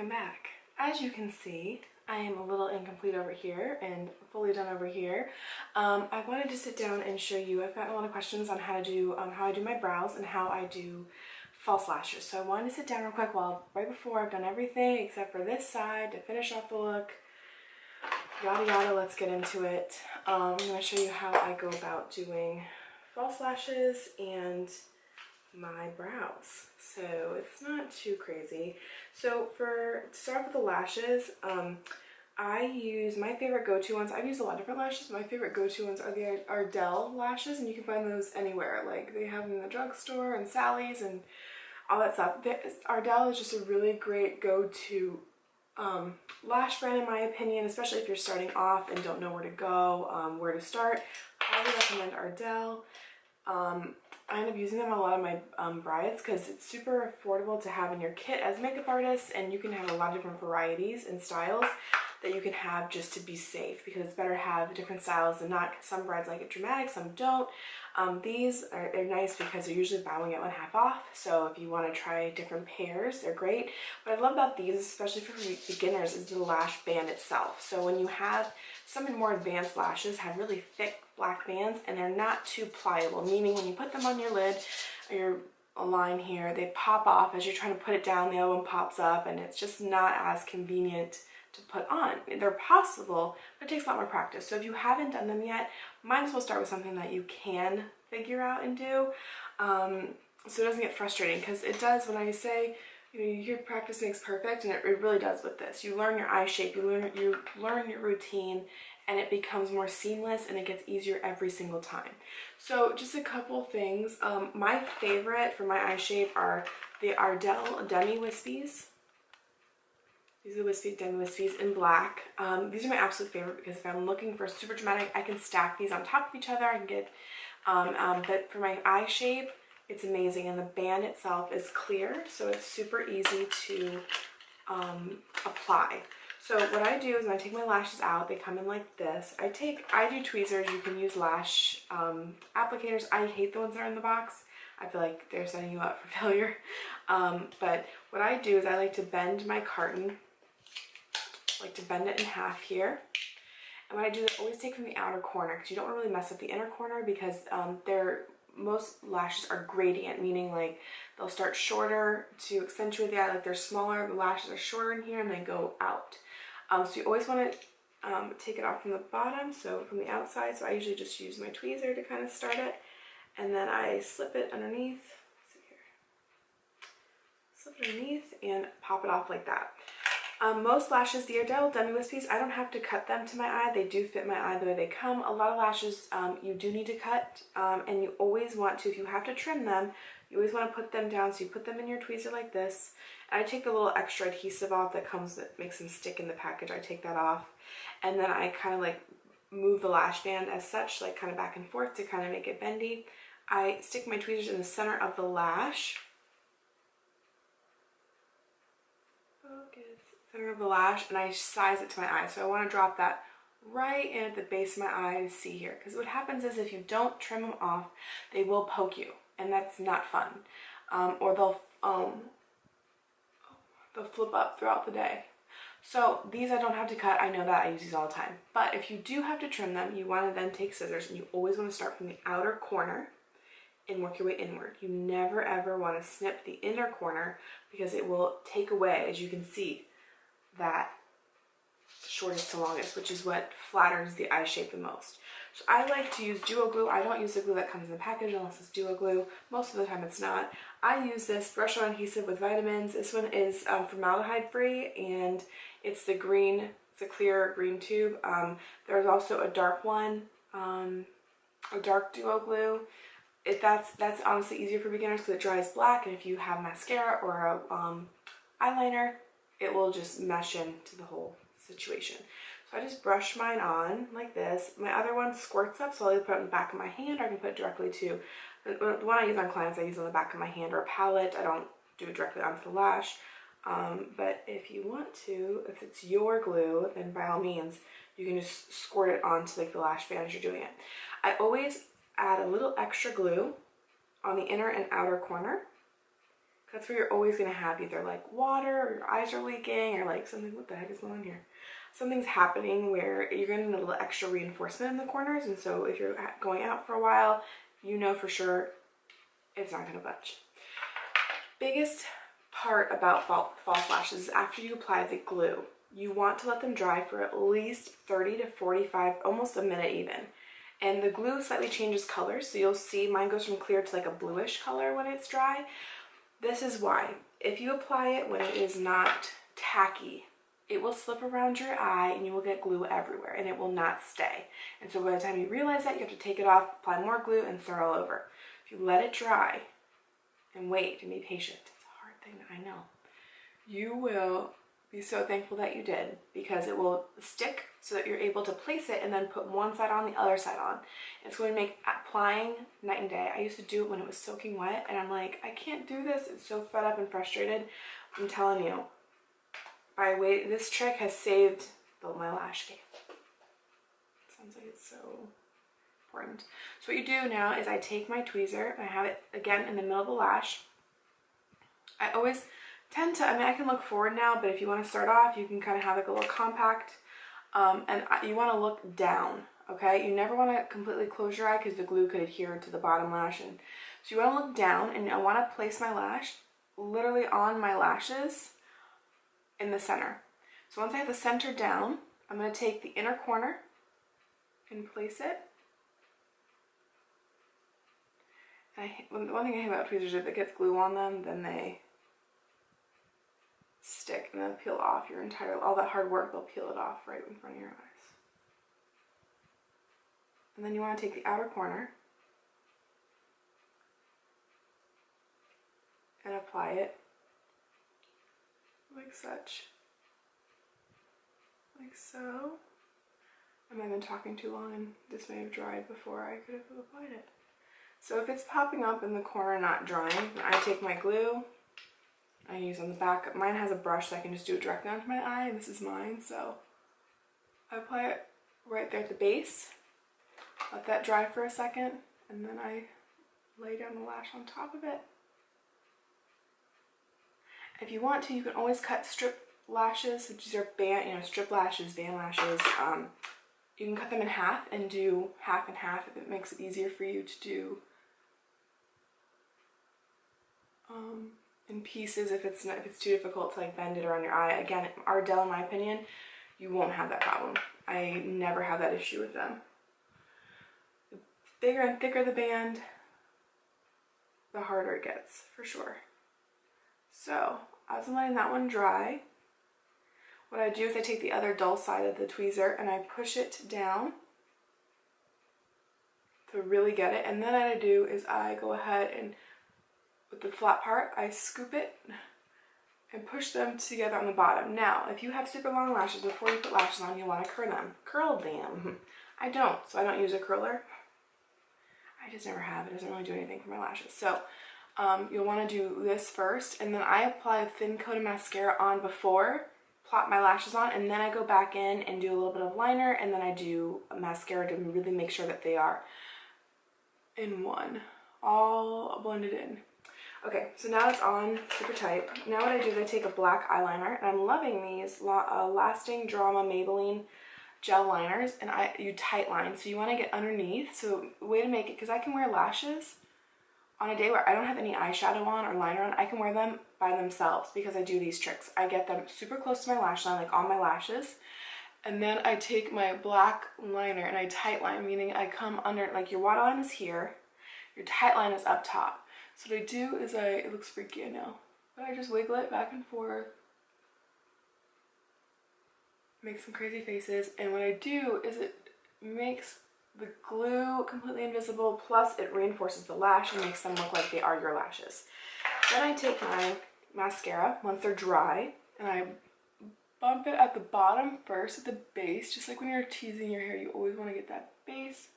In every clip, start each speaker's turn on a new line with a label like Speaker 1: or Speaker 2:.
Speaker 1: I'm back. As you can see, I am a little incomplete over here and fully done over here. I wanted to sit down and show you, I've gotten a lot of questions on how to do, how I do my brows and how I do false lashes. So I wanted to sit down real quick right before I've done everything except for this side to finish off the look. Yada yada, let's get into it. I'm going to show you how I go about doing false lashes and my brows. So it's not too crazy. So to start with the lashes, I use my favorite go-to ones. I've used a lot of different lashes. My favorite go-to ones are the Ardell Lashes, and you can find those anywhere. Like they have them in the drugstore and Sally's and all that stuff. Ardell is just a really great go-to lash brand in my opinion, especially if you're starting off and don't know where to go, where to start. I would recommend Ardell. I end up using them on a lot of my brides because it's super affordable to have in your kit as makeup artists, and you can have a lot of different varieties and styles that you can have just to be safe, because it's better to have different styles than not. Some brides like it dramatic, some don't. These are nice because they're usually buy one get one half off, so if you want to try different pairs, they're great. What I love about these, especially for beginners, is the lash band itself. So when you have some more advanced lashes have really thick black bands and they're not too pliable, meaning when you put them on your lid or your line here, they pop off as you're trying to put it down, the other one pops up, and it's just not as convenient to put on. They're possible, but it takes a lot more practice. So if you haven't done them yet, might as well start with something that you can figure out and do, so it doesn't get frustrating, because it does. When I say, you hear practice makes perfect, and it really does with this. You learn your eye shape, you learn your routine, and it becomes more seamless and it gets easier every single time. So just a couple things. My favorite for my eye shape are the Ardell Demi Wispies. These are the Demi Wispies in black. These are my absolute favorite because if I'm looking for super dramatic, I can stack these on top of each other. I can get, but for my eye shape, it's amazing, and the band itself is clear, so it's super easy to apply. So what I do is when I take my lashes out, they come in like this. I do tweezers. You can use lash applicators. I hate the ones that are in the box. I feel like they're setting you up for failure. But what I do is I like to bend my carton, like to bend it in half here. And what I do is I always take from the outer corner, because you don't want to really mess up the inner corner, because most lashes are gradient, meaning like they'll start shorter to accentuate the eye, like they're smaller, the lashes are shorter in here and they go out. So you always want to take it off from the bottom, so from the outside. So I usually just use my tweezer to kind of start it, and then I slip it underneath. Let's see here. Slip it underneath and pop it off like that. Most lashes, the Ardell Demi Wispies, I don't have to cut them to my eye. They do fit my eye the way they come. A lot of lashes you do need to cut, and you always want to, if you have to trim them, you always want to put them down. So you put them in your tweezer like this. And I take the little extra adhesive off that makes them stick in the package. I take that off, and then I kind of like move the lash band as such, like kind of back and forth to kind of make it bendy. I stick my tweezers in the center of the lash. Center of the lash, and I size it to my eye. So I want to drop that right in at the base of my eye to see here, because what happens is if you don't trim them off, they will poke you, and that's not fun. Or they'll flip up throughout the day. So these I don't have to cut. I know that, I use these all the time. But if you do have to trim them, you want to then take scissors, and you always want to start from the outer corner and work your way inward. You never ever want to snip the inner corner, because it will take away, as you can see, that shortest to longest, which is what flatters the eye shape the most. So I like to use duo glue. I don't use the glue that comes in the package unless it's duo glue. Most of the time it's not. I use this brush on adhesive with vitamins. This one is formaldehyde free, and it's the green, it's a clear green tube. There's also a dark one, a dark duo glue. That's honestly easier for beginners because it dries black, and if you have mascara or a eyeliner, it will just mesh into the whole situation. So I just brush mine on like this. My other one squirts up, so I'll either put it on the back of my hand, or I can put it directly to, the one I use on clients, I use on the back of my hand or a palette. I don't do it directly onto the lash. But if you want to, if it's your glue, then by all means, you can just squirt it onto like the lash band as you're doing it. I always add a little extra glue on the inner and outer corner, That's where you're always gonna have either like water or your eyes are leaking or like something, what the heck is going on here? Something's happening where you're gonna need a little extra reinforcement in the corners, and so if you're going out for a while, you know for sure it's not gonna budge. Biggest part about false lashes is after you apply the glue, you want to let them dry for at least 30 to 45, almost a minute even. And the glue slightly changes color, so you'll see mine goes from clear to like a bluish color when it's dry. This is why. If you apply it when it is not tacky, it will slip around your eye and you will get glue everywhere and it will not stay. And so by the time you realize that, you have to take it off, apply more glue, and start all over. If you let it dry and wait and be patient, it's a hard thing, I know, you will be so thankful that you did, because it will stick so that you're able to place it and then put one side on, the other side on. It's going to make applying night and day. I used to do it when it was soaking wet and I'm like, I can't do this. It's so fed up and frustrated. I'm telling you, this trick has saved my lash game. Sounds like it's so important. So what you do now is I take my tweezer and I have it again in the middle of the lash. I always tend to, I can look forward now, but if you want to start off, you can kind of have like a little compact, and you want to look down, okay? You never want to completely close your eye because the glue could adhere to the bottom lash. And so you want to look down, and I want to place my lash literally on my lashes in the center. So once I have the center down, I'm going to take the inner corner and place it. And one thing I hate about tweezers is if it gets glue on them, then they stick and then peel off your entire, all that hard work, they'll peel it off right in front of your eyes. And then you want to take the outer corner and apply it like such, like so. I might have been talking too long and this may have dried before I could have applied it. So if it's popping up in the corner not drying, I take my glue I use on the back. Mine has a brush so I can just do it directly onto my eye, and this is mine, so I apply it right there at the base, let that dry for a second, and then I lay down the lash on top of it. If you want to, you can always cut strip lashes, which are strip lashes, band lashes. You can cut them in half and do half and half if it makes it easier for you to do in pieces if it's too difficult to like bend it around your eye. Again, Ardell, in my opinion, you won't have that problem. I never have that issue with them. The bigger and thicker the band, the harder it gets, for sure. So, as I'm letting that one dry, what I do is I take the other dull side of the tweezer and I push it down to really get it. And then what I do is I go ahead and with the flat part, I scoop it and push them together on the bottom. Now, if you have super long lashes, before you put lashes on, you want to curl them. I don't, so I don't use a curler. I just never have. It doesn't really do anything for my lashes. So you'll want to do this first, and then I apply a thin coat of mascara on before, plop my lashes on, and then I go back in and do a little bit of liner, and then I do a mascara to really make sure that they are in one, all blended in. Okay, so now it's on super tight. Now what I do is I take a black eyeliner, and I'm loving these Lasting Drama Maybelline gel liners, and you tight line, so you want to get underneath. So the way to make it, because I can wear lashes on a day where I don't have any eyeshadow on or liner on, I can wear them by themselves because I do these tricks. I get them super close to my lash line, like on my lashes, and then I take my black liner and I tight line, meaning I come under, like your waterline is here, your tight line is up top. So what I do is it looks freaky, I know, but I just wiggle it back and forth, make some crazy faces, and what I do is it makes the glue completely invisible, plus it reinforces the lash and makes them look like they are your lashes. Then I take my mascara, once they're dry, and I bump it at the bottom first, at the base, just like when you're teasing your hair, you always want to get that base,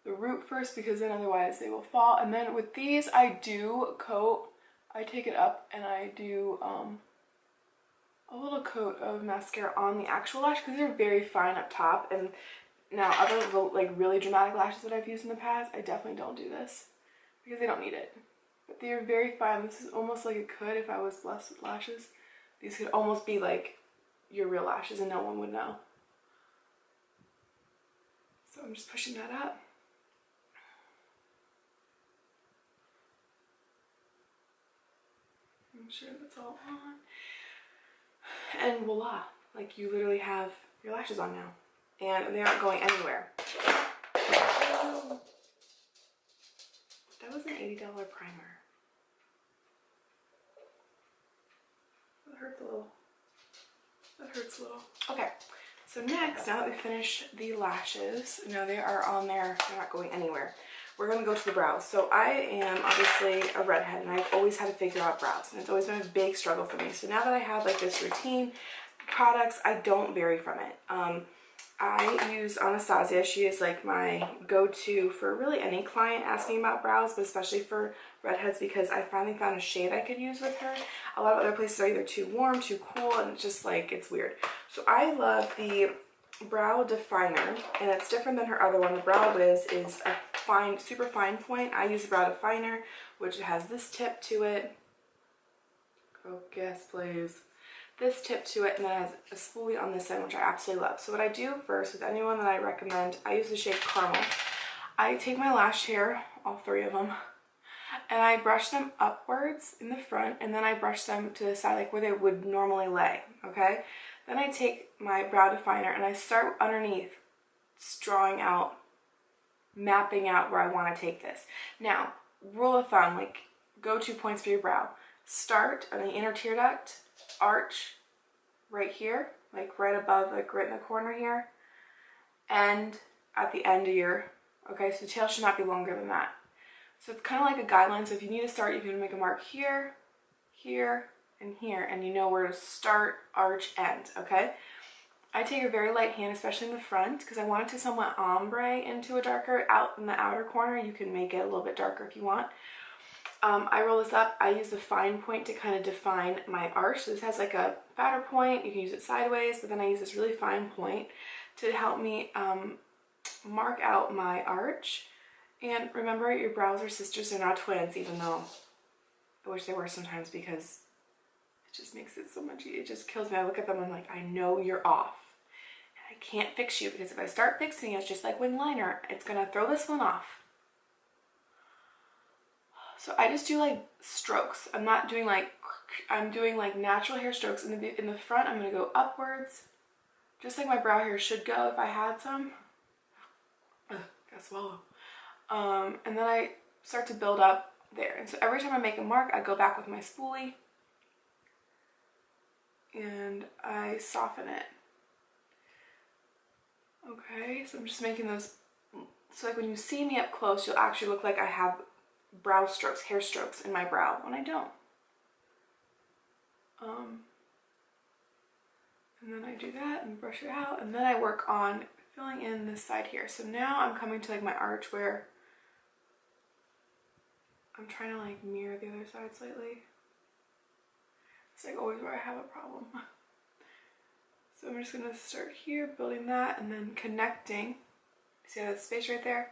Speaker 1: the root first, because then otherwise they will fall. And then with these, I take it up and I do a little coat of mascara on the actual lash, because they're very fine up top. And now other like really dramatic lashes that I've used in the past, I definitely don't do this because they don't need it. But they are very fine. This is almost like it could, if I was blessed with lashes, these could almost be like your real lashes and no one would know. So I'm just pushing that up. I'm sure that's all on. And voila, like you literally have your lashes on now. And they aren't going anywhere. That was an $80 primer. That hurts a little. That hurts a little. Okay, so next, now that we finished the lashes, now they are on there, they're not going anywhere. We're gonna go to the brows. So I am obviously a redhead and I've always had to figure out brows and it's always been a big struggle for me. So now that I have like this routine, products, I don't vary from it. I use Anastasia. She is like my go-to for really any client asking about brows, but especially for redheads because I finally found a shade I could use with her. A lot of other places are either too warm, too cool, and it's just like, it's weird. So I love the Brow Definer, and it's different than her other one. The Brow Wiz is a fine, super fine point. I use the Brow Definer, which has this tip to it. Oh, yes, please. This tip to it, and then it has a spoolie on this side, which I absolutely love. So what I do first with anyone that I recommend, I use the shade Caramel. I take my lash hair, all three of them, and I brush them upwards in the front, and then I brush them to the side, like where they would normally lay, okay? Then I take my Brow Definer, and I start underneath, drawing out, mapping out where I want to take this. Now, rule of thumb, like go-to points for your brow. Start on the inner tear duct, arch right here, like right above, like right in the corner here, and at the end of your, okay, so the tail should not be longer than that. So it's kind of like a guideline. So if you need to start, you can make a mark here, here, and here, and you know where to start, arch, end, okay? I take a very light hand, especially in the front, because I want it to somewhat ombre into a darker, out in the outer corner. You can make it a little bit darker if you want. I roll this up. I use the fine point to kind of define my arch. So this has like a fatter point. You can use it sideways, but then I use this really fine point to help me mark out my arch. And remember, your brows are sisters, they're not twins, even though I wish they were sometimes because it just makes it so much easier. It just kills me. I look at them and I'm like, I know you're off. And I can't fix you because if I start fixing it, it's just like wing liner. It's going to throw this one off. So I just do like strokes. I'm not doing like, I'm doing like natural hair strokes. In the front, I'm going to go upwards, just like my brow hair should go if I had some. Gotta swallow. And then I start to build up there. And so every time I make a mark, I go back with my spoolie and I soften it. Okay, so I'm just making those, so like when you see me up close, you'll actually look like I have brow strokes, hair strokes in my brow, when I don't. And then I do that and brush it out, and then I work on filling in this side here. So now I'm coming to like my arch where I'm trying to like mirror the other side slightly. It's like always where I have a problem. So I'm just gonna start here, building that, and then connecting. See that space right there?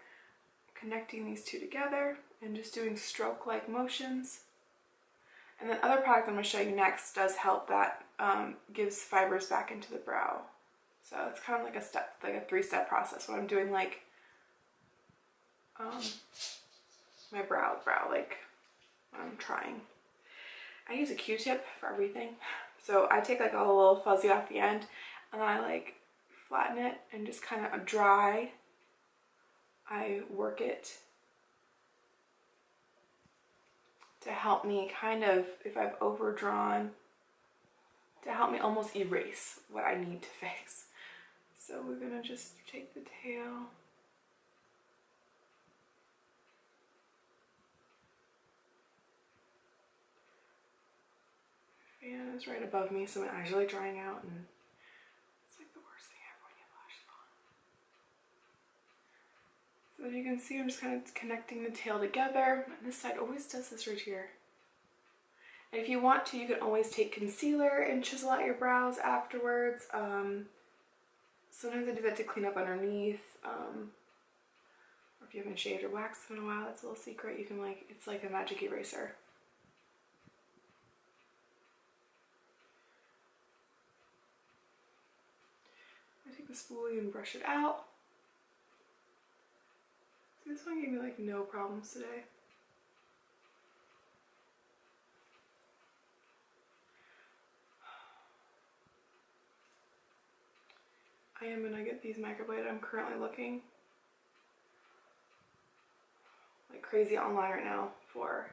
Speaker 1: Connecting these two together and just doing stroke-like motions. And then other product I'm gonna show you next does help that, gives fibers back into the brow. So it's kind of like a step, like a three-step process. When I'm doing like my brow, like when I'm trying. I use a Q-tip for everything. So I take like a little fuzzy off the end and then I like flatten it and just kind of dry. I work it to help me kind of, if I've overdrawn, to help me almost erase what I need to fix. So we're gonna just take the tail. Fan is right above me, so my eyes are like drying out, and it's like the worst thing ever when you have lashes on. So as you can see, I'm just kind of connecting the tail together. And this side always does this right here. And if you want to, you can always take concealer and chisel out your brows afterwards. Sometimes I do that to clean up underneath. Or if if you haven't shaved or waxed in a while, that's a little secret. You can like, it's like a magic eraser. I take the spoolie and brush it out. See, this one gave me like no problems today. I am gonna get these microbladed. I'm currently looking like crazy online right now for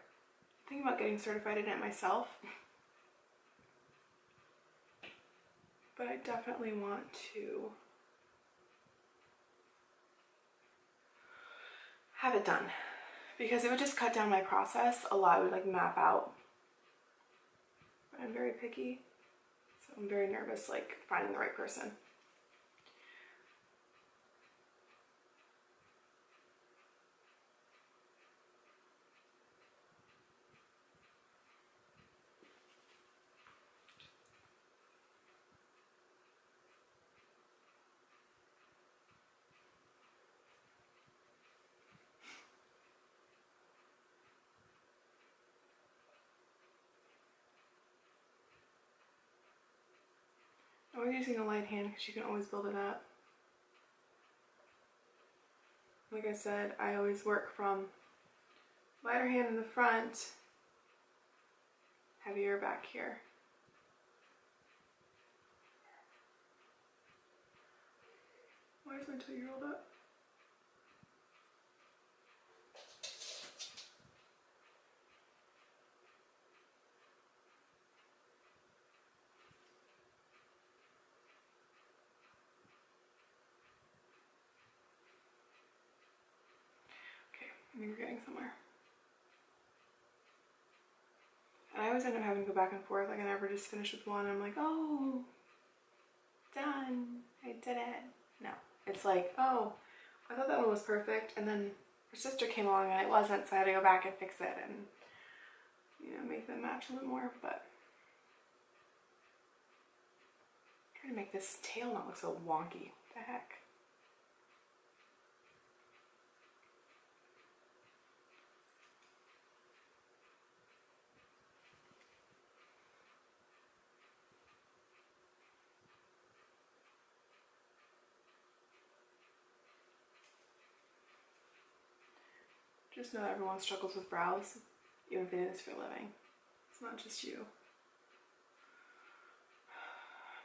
Speaker 1: thinking about getting certified in it myself. But I definitely want to have it done because it would just cut down my process a lot. It would like map out. But I'm very picky, so I'm very nervous like finding the right person. I was using a light hand because you can always build it up. Like I said, I always work from lighter hand in the front, heavier back here. Why is my 2-year-old up? I think we're getting somewhere. And I always end up having to go back and forth. Like I never just finish with one. I'm like, oh, done. I did it. No, it's like, oh, I thought that one was perfect. And then her sister came along and it wasn't. So I had to go back and fix it and, you know, make them match a little more. But I'm trying to make this tail not look so wonky. What the heck? Just know that everyone struggles with brows, even if they do this for a living. It's not just you.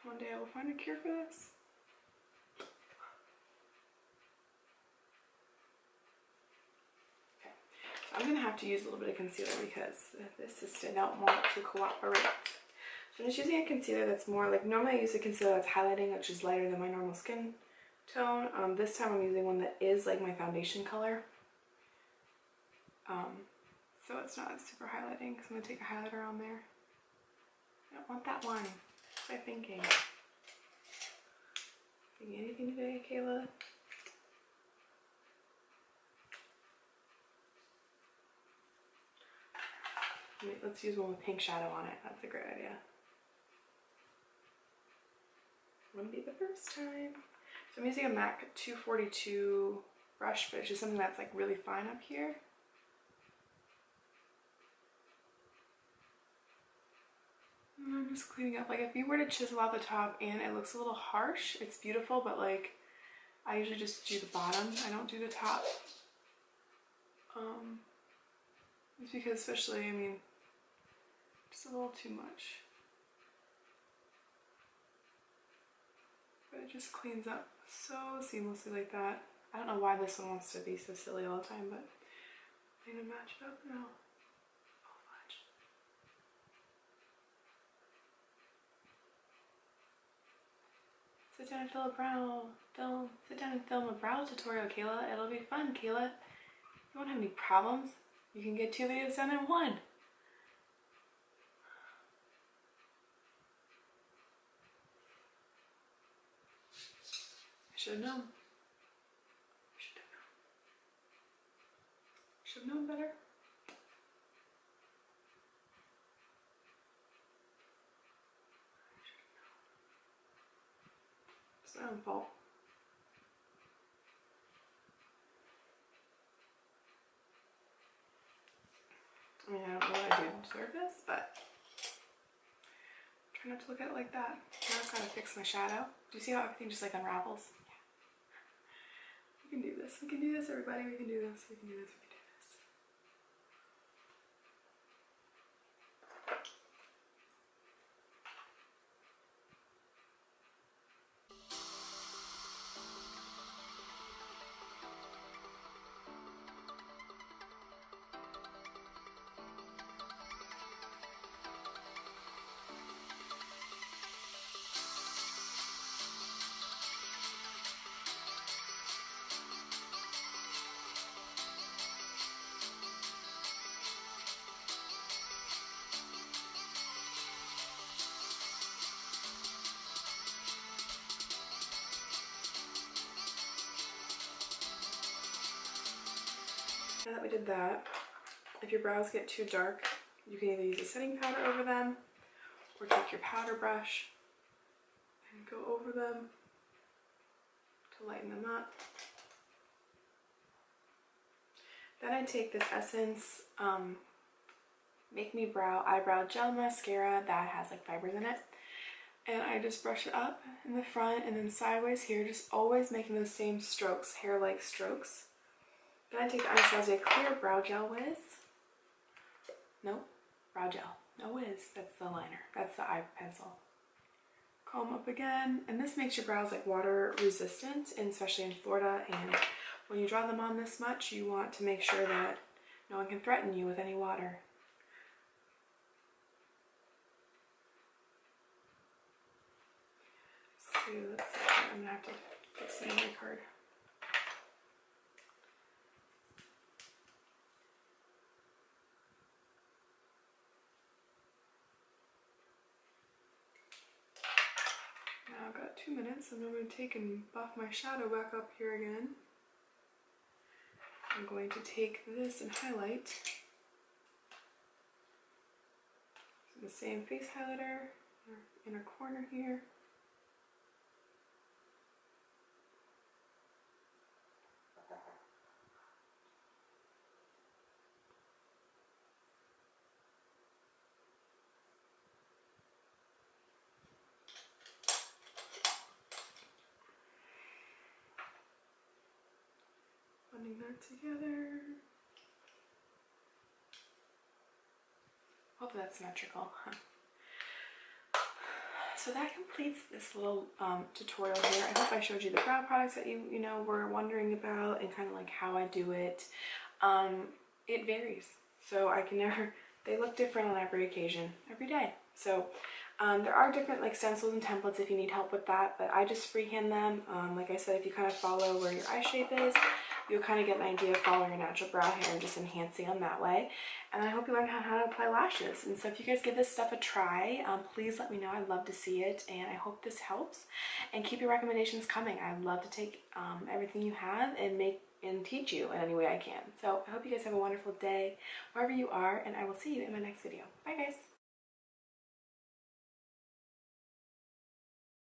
Speaker 1: One day I will find a cure for this. Okay, so I'm gonna have to use a little bit of concealer because this assistant don't want to cooperate. So I'm just using a concealer that's more like, normally I use a concealer that's highlighting, which is lighter than my normal skin tone. This time I'm using one that is like my foundation color. So it's not super highlighting because I'm going to take a highlighter on there. I don't want that one. What was I thinking? Thinking anything today, Kayla? Let's use one with pink shadow on it. That's a great idea. Wouldn't be the first time. So I'm using a MAC 242 brush, but it's just something that's like really fine up here. And I'm just cleaning up. Like if you were to chisel out the top and it looks a little harsh, it's beautiful, but like I usually just do the bottom. I don't do the top. It's because especially, I mean, just a little too much. But it just cleans up so seamlessly like that. I don't know why this one wants to be so silly all the time, but I'm gonna match it up now. Sit down and sit down and film a brow tutorial, Kayla. It'll be fun, Kayla. You won't have any problems. You can get 2 videos done in one. I should have known. Should have known better. It's my own fault. surface, but try not to look at it like that. Now I've got to fix my shadow. Do you see how everything just like unravels? We can do this. We can do this, everybody. We can do this. We can do this. We can do this. Now that we did that, if your brows get too dark, you can either use a setting powder over them or take your powder brush and go over them to lighten them up. Then I take this Essence Make Me Eyebrow Gel Mascara that has like fibers in it. And I just brush it up in the front and then sideways here, just always making those same strokes, hair-like strokes. Then I take the Anastasia Clear Brow Gel Wiz. No, brow gel. No Wiz, that's the liner. That's the eye pencil. Comb up again, and this makes your brows like water resistant, and especially in Florida. And when you draw them on this much, you want to make sure that no one can threaten you with any water. So let's see, I'm gonna have to fix the memory card. Now I've got 2 minutes, and I'm going to take and buff my shadow back up here again. I'm going to take this and highlight the same face highlighter in inner corner here. Blending that together. Hopefully that's symmetrical. So that completes this little tutorial here. I hope I showed you the brow products that you know were wondering about and kind of like how I do it. It varies, so I can never. They look different on every occasion, every day. So there are different like stencils and templates if you need help with that, but I just freehand them. Like I said, if you kind of follow where your eye shape is, you'll kind of get an idea of following your natural brow hair and just enhancing them that way. And I hope you learn how to apply lashes. And so if you guys give this stuff a try, please let me know. I'd love to see it, and I hope this helps. And keep your recommendations coming. I'd love to take everything you have and teach you in any way I can. So I hope you guys have a wonderful day wherever you are, and I will see you in my next video. Bye guys.